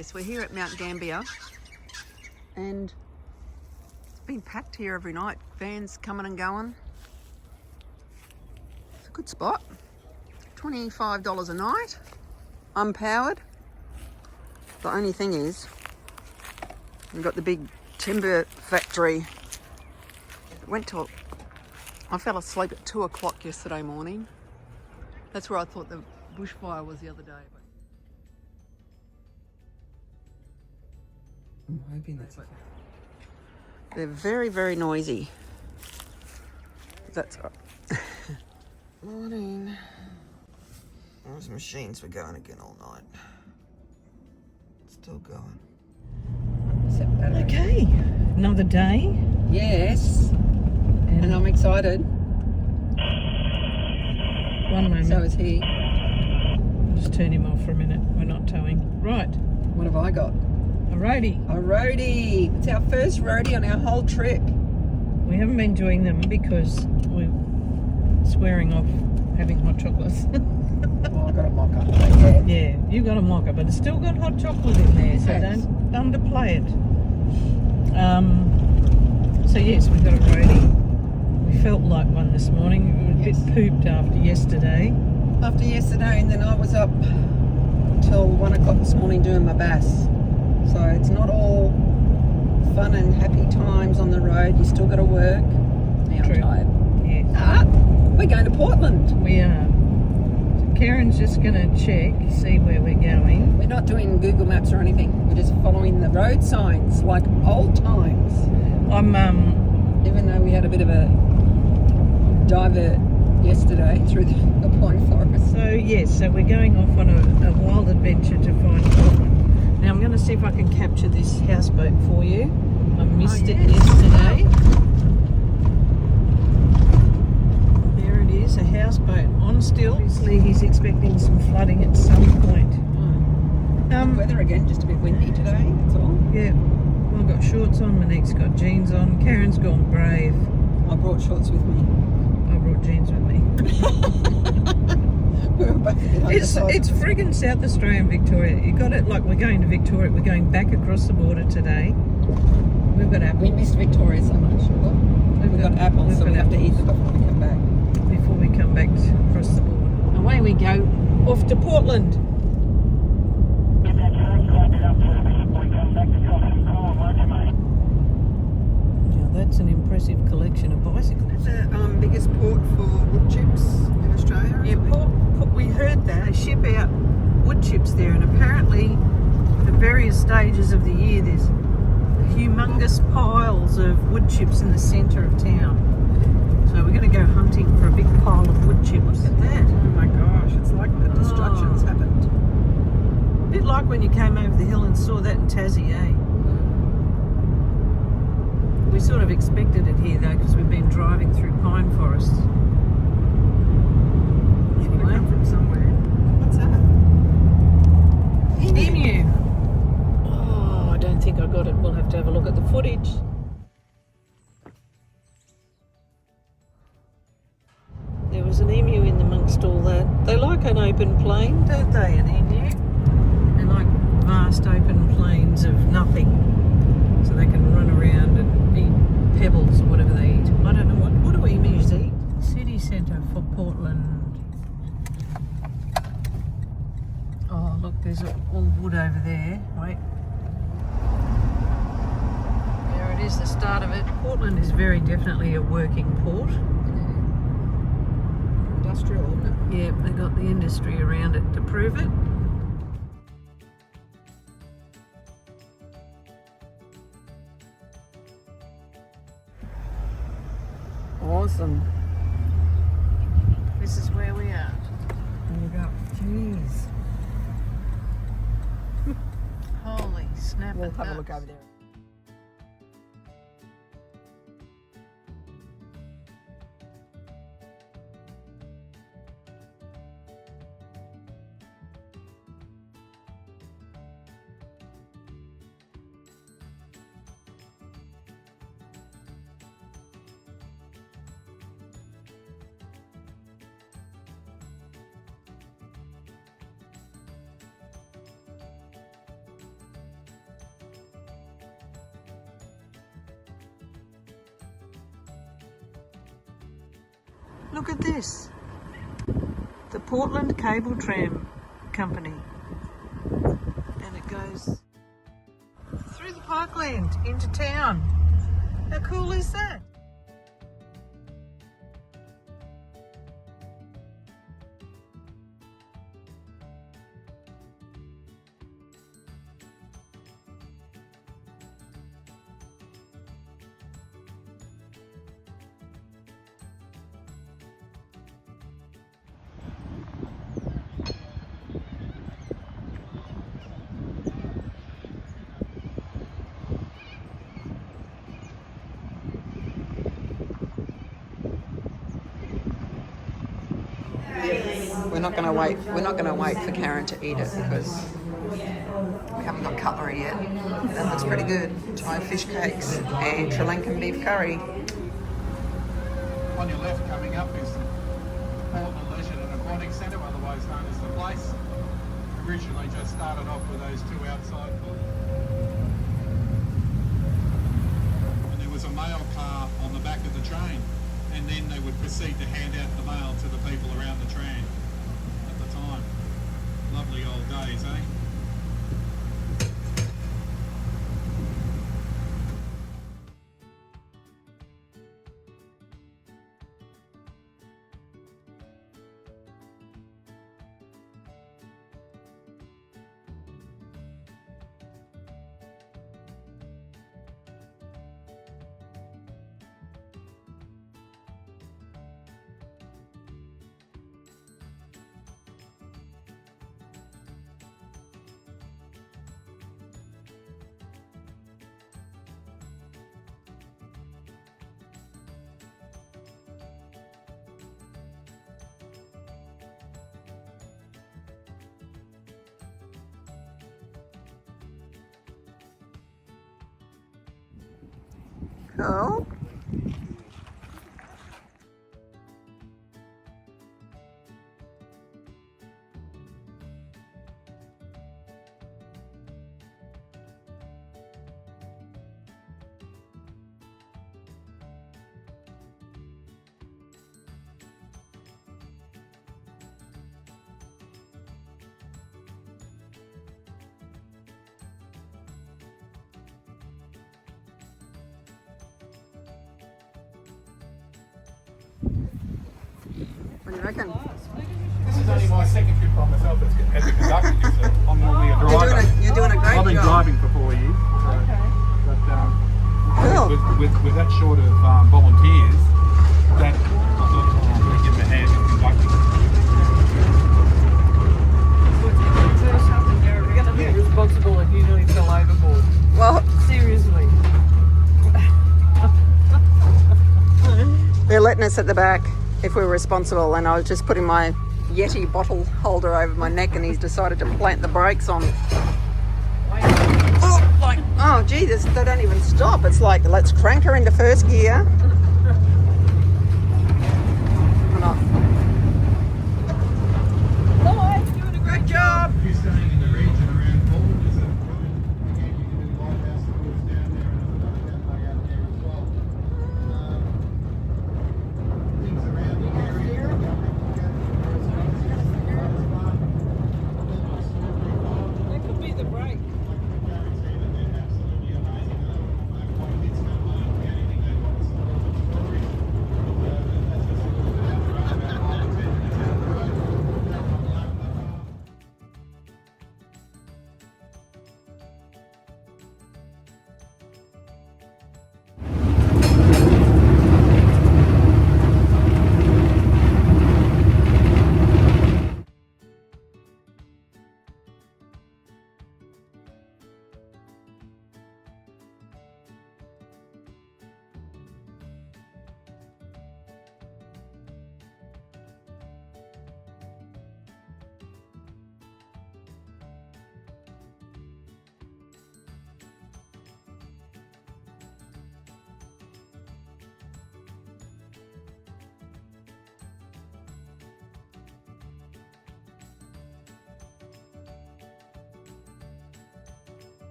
Yes, we're here at Mount Gambier and it's been packed here every night. Vans coming and going. It's a good spot. $25 a night, unpowered. The only thing is, we've got the big timber factory. I fell asleep at 2 o'clock yesterday morning. That's where I thought the bushfire was the other day. I'm hoping that's okay. They're very, very noisy. That's right. Morning. Those machines were going again all night. Still going. Okay, another day. Yes. And I'm excited. One moment. So is he. Just turn him off for a minute. We're not towing. Right. What have I got? A roadie. A roadie. It's our first roadie on our whole trip. We haven't been doing them because we're swearing off having hot chocolates. Oh, I got a mocha. Yeah, you got a mocha, but it's still got hot chocolate in there, so Yes. don't underplay it. So yes, we've got a roadie. We felt like one this morning. We were a bit pooped after yesterday. And then I was up till 1 o'clock this morning doing my bass. So it's not all fun and happy times on the road. You still got to work. Now True. I'm tired. Yeah. We're going to Portland. We are. So Karen's just going to check, see where we're going. We're not doing Google Maps or anything. We're just following the road signs like old times. Even though we had a bit of a divert yesterday through the pine forest. So yes, so we're going off on a wild adventure to find Portland. Now I'm going to see if I can capture this houseboat for you. I missed it yesterday. There it is, a houseboat on still. Obviously he's expecting some flooding at some point. Weather again, just a bit windy today, that's all. Yeah, well, I've got shorts on, Monique's got jeans on, Karen's gone brave. I brought shorts with me. I brought jeans with me. We were both a bit undersized. It's friggin' South Australia and Victoria. You got it, like we're going to Victoria, we're going back across the border today. We've got apples. We missed Victoria so much. We've got apples, so we have to eat them before we come back. Before we come back across the border. Away we go, off to Portland. Now that's an impressive collection of bicycles. The biggest port for wood chips in Australia. Yeah, we heard that. They ship out wood chips there, and apparently at various stages of the year there's humongous piles of wood chips in the centre of town. So we're going to go hunting for a big pile of wood chips. Look at that. Oh my gosh, it's like the destruction's happened. A bit like when you came over the hill and saw that in Tassie, eh? We sort of expected it here though, because we've been driving through pine forests. Anyway, come from somewhere. What's that? Emu. Oh, I don't think I got it. We'll have to have a look at the footage. There was an emu in amongst all that. They like an open plain, don't they, an emu? They like vast open plains of nothing. So they can run around and eat pebbles or whatever they eat. I don't know, what do emus eat? City centre for Portland. Oh, look, there's all wood over there. Wait. There it is, the start of it. Portland is very definitely a working port. Industrial, isn't it? Yeah, they got the industry around it to prove it. Awesome. This is where we are. There you go. Jeez. Holy snap We'll at have a that. look over there. Look at this. The Portland Cable Tram Company. And it goes through the parkland into town. How cool is that? We're not going to wait for Karen to eat it because we haven't got cutlery yet. That looks pretty good. Thai fish cakes and Sri Lankan beef curry. On your left coming up is the Portland Leisure and Aquatic Centre, otherwise known as the Place. Originally just started off with those two outside pools. And there was a mail car on the back of the train, and then they would proceed to hand out the mail to the people around the train at the time. Lovely old days, eh? Cool. What do you reckon? This is only my second trip by myself as a conductor. I'm normally a driver. You're doing a great job. I've been driving for 4 years. So, Okay. but Cool. with that short of volunteers, that I thought, I'm going to give them a hand in conducting. There's something you're going to be responsible if you nearly fell overboard. Well, Seriously. they're letting us at the back if we're responsible, and I was just putting my Yeti bottle holder over my neck, and he's decided to plant the brakes on. Oh, gee, they don't even stop. It's like, let's crank her into first gear. Or not. Bye, you're doing a great job. If you're staying in the region around Flinders, there's a again, you can do lighthouse tours down there and another gateway out there as well. Things around the area. That could be the break. Guarantee that they're absolutely amazing. I don't know what it's going to be, anything they want us to do.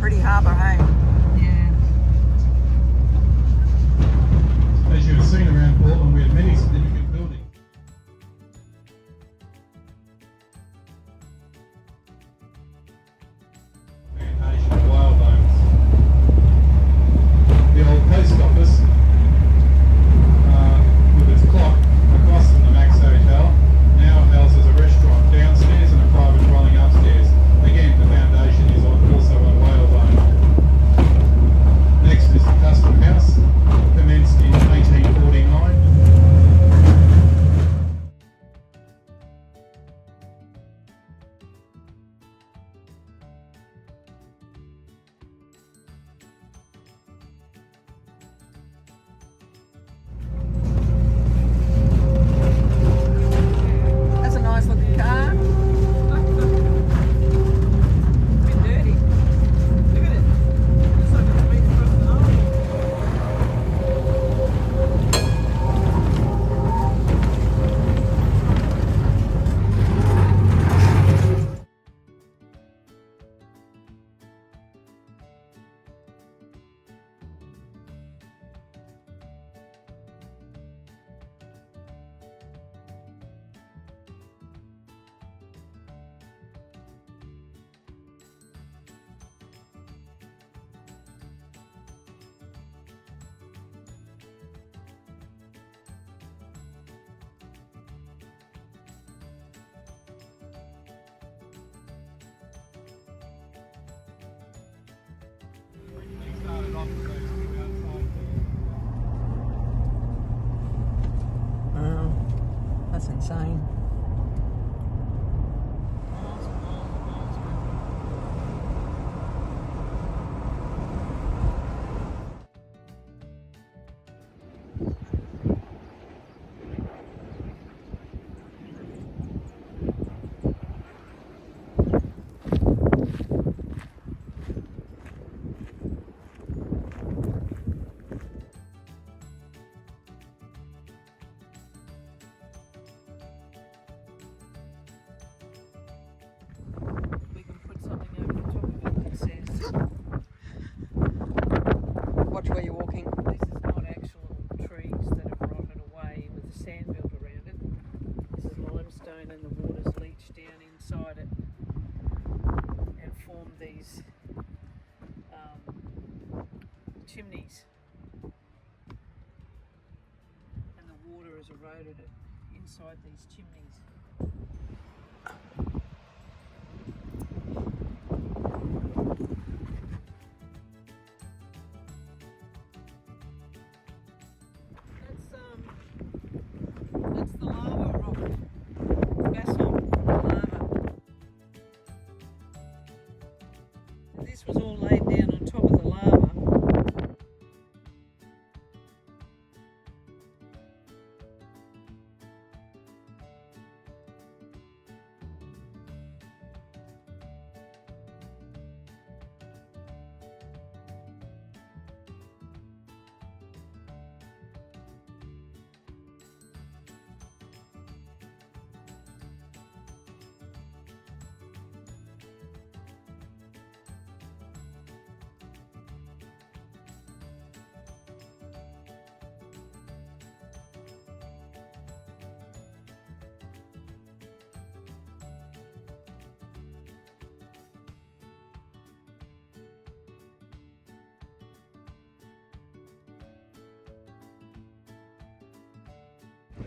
pretty harbour, hey? Yeah. As you have seen around Portland, we had many significant buildings. Plantation of whalebones. The old post office, with its clock across from the Max Hotel, now houses a restaurant downstairs and a private dwelling upstairs. Again, the foundation is also on whalebone. Next is the Custom House, commenced in 1849. That's a nice looking car. Bit dirty. Look at it. Looks like it's been across the harbour. They started off with those two outside Wow, that's insane. We can put something over the top of it that says, Watch where you're walking. this is not actual trees that have rotted away with the sand built around it. This is limestone and the water's leached down inside it and formed these chimneys. And the water has eroded it inside these chimneys. That's the lava rock. Basalt from the lava. This was all laid down on top of the lava.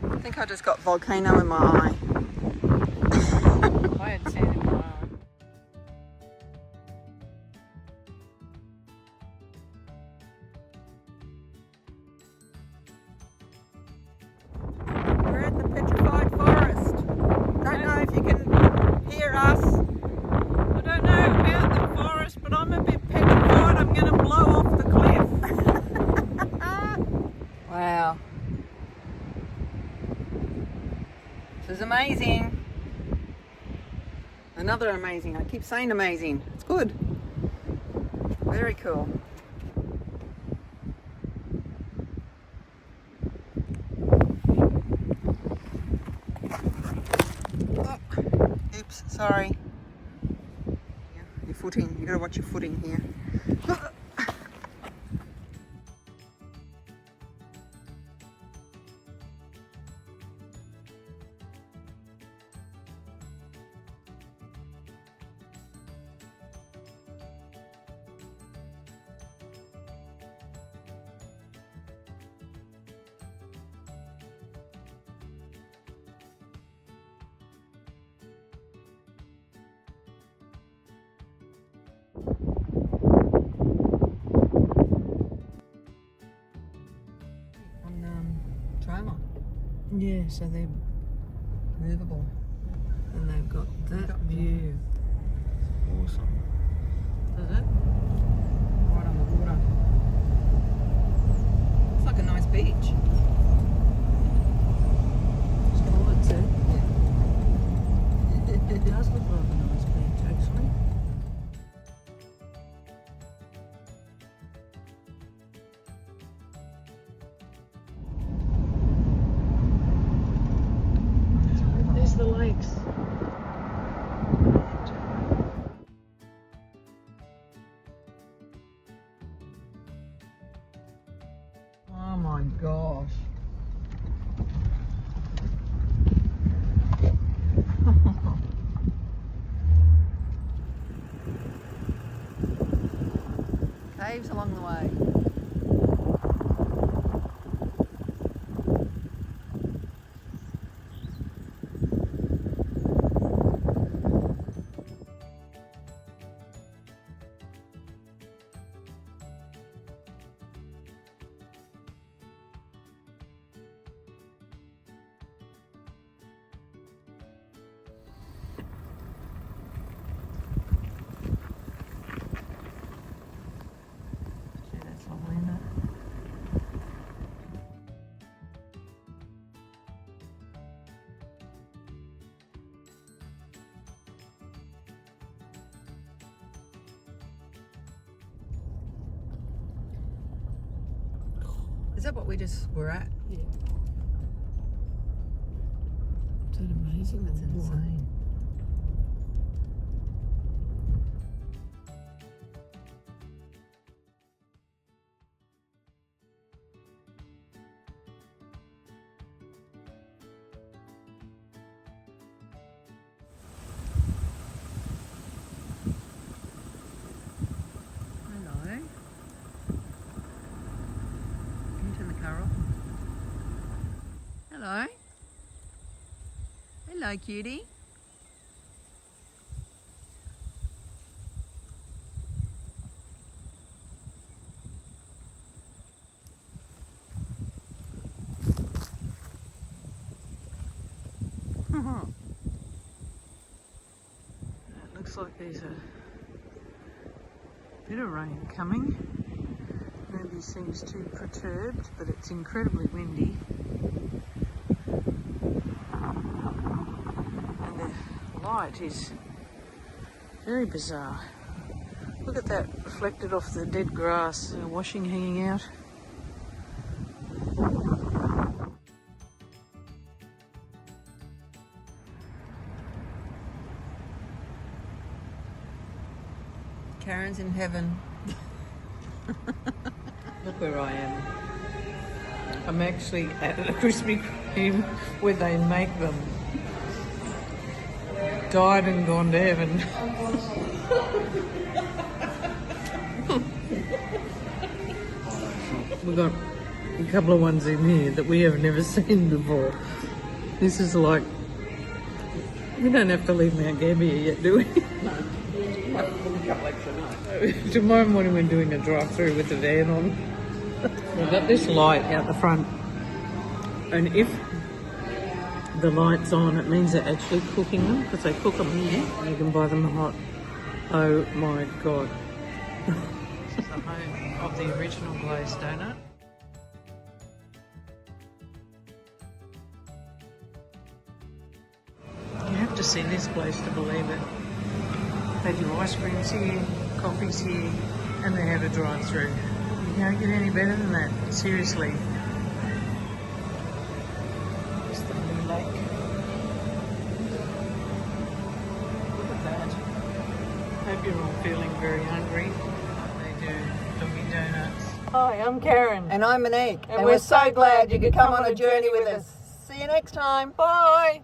I think I just got volcano in my eye. I had sand in my eye. We're at the Petrified Forest. Don't know if you can hear us. I don't know about the forest, but I'm a bit petrified I'm going to blow off the cliff. Wow. This is amazing. Another amazing. I keep saying amazing. It's good. Very cool. Oh, oops, sorry. Your footing. You gotta watch your footing here. Yeah, so they're movable. and they've got that view. It's awesome. Does it? Right on the water. It's like a nice beach. That's it. It does look like a nice beach, actually. There's the lakes. Oh my gosh. Caves along the way. That's lovely, isn't it? Is that what we just were at? Yeah. Is that amazing? That's insane. Hello. Can you turn the car off? Hello. Hello, cutie. It looks like there's a bit of rain coming. Nobody seems too perturbed, but it's incredibly windy. And the light is very bizarre. Look at that reflected off the dead grass, washing hanging out. Karen's in heaven. Look where I am. I'm actually at a Krispy Kreme where they make them. Died and gone to heaven. We've got a couple of ones in here that we have never seen before. This is like, we don't have to leave Mount Gambier yet, do we? Tomorrow morning we're doing a drive-through with the van on. We've got this light out the front, and if the light's on, it means they're actually cooking them, because they cook them here and you can buy them hot. Oh my god. This is the home of the original glazed donut. You have to see this place to believe it. They do ice creams here, coffees here, and they have a drive-through. You can't get any better than that, seriously. There's the blue lake. Look at that. Hope you're all feeling very hungry. They do doggy donuts. Hi, I'm Karen. And I'm Monique. And we're so glad you could come on a journey with us. See you next time. Bye!